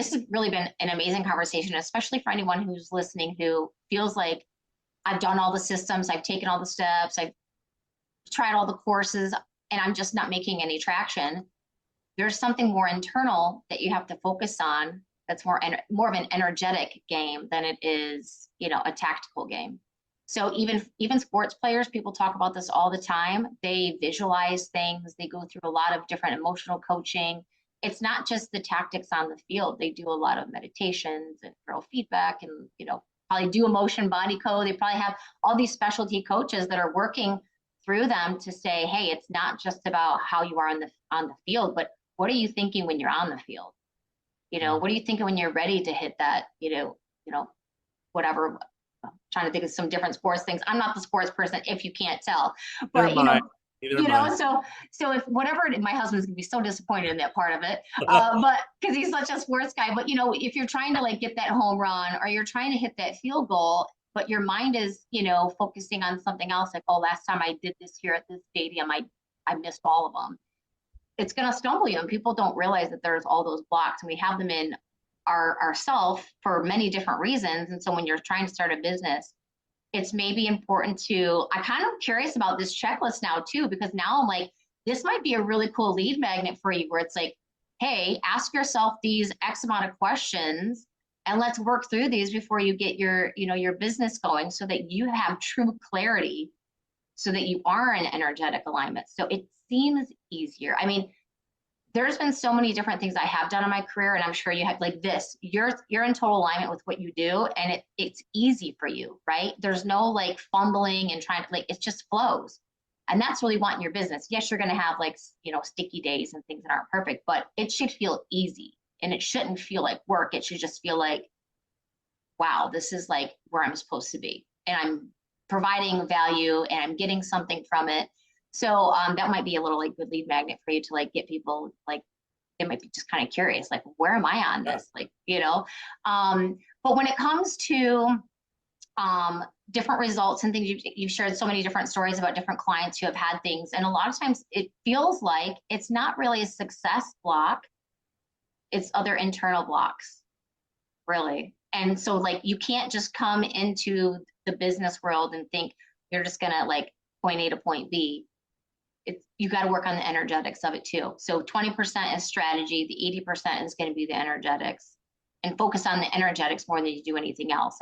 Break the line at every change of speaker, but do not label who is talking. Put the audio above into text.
this has really been an amazing conversation, especially for anyone who's listening who feels like I've done all the systems, I've taken all the steps, I've tried all the courses, and I'm just not making any traction. There's something more internal that you have to focus on. That's more of an energetic game than it is, a tactical game. So even sports players, people talk about this all the time. They visualize things. They go through a lot of different emotional coaching. It's not just the tactics on the field. They do a lot of meditations and throw feedback, and probably do emotion body code. They probably have all these specialty coaches that are working through them to say, hey, it's not just about how you are on the field, but what are you thinking when you're on the field? What are you thinking when you're ready to hit that, whatever. I'm trying to think of some different sports things. I'm not the sports person, if you can't tell,
Never
but
mind. Neither am I.
so if whatever, my husband's gonna be so disappointed in that part of it, but because he's such a sports guy. But if you're trying to like get that home run, or you're trying to hit that field goal, but your mind is, focusing on something else, like, oh, last time I did this here at this stadium, I missed all of them. It's going to stumble you, and people don't realize that there's all those blocks, and we have them in ourself for many different reasons. And so when you're trying to start a business, it's maybe important to, I'm kind of curious about this checklist now too, because now I'm like, this might be a really cool lead magnet for you, where it's like, hey, ask yourself these X amount of questions, and let's work through these before you get your business going, so that you have true clarity, so that you are in energetic alignment. So it seems easier. I mean, there's been so many different things I have done in my career, and I'm sure you have, like this, you're in total alignment with what you do, and it's easy for you, right? There's no like fumbling and trying to, like, it just flows. And that's really what in your business. Yes, you're going to have like, sticky days and things that aren't perfect, but it should feel easy, and it shouldn't feel like work. It should just feel like, wow, this is like where I'm supposed to be, and I'm providing value, and I'm getting something from it. So that might be a little like good lead magnet for you to like get people, like, they might be just kind of curious, like, where am I on this? Like, but when it comes to different results and things, you've shared so many different stories about different clients who have had things. And a lot of times it feels like it's not really a success block. It's other internal blocks, really. And so like, you can't just come into the business world and think you're just gonna like point A to point B. You got to work on the energetics of it too. So 20% is strategy, the 80% is going to be the energetics, and focus on the energetics more than you do anything else.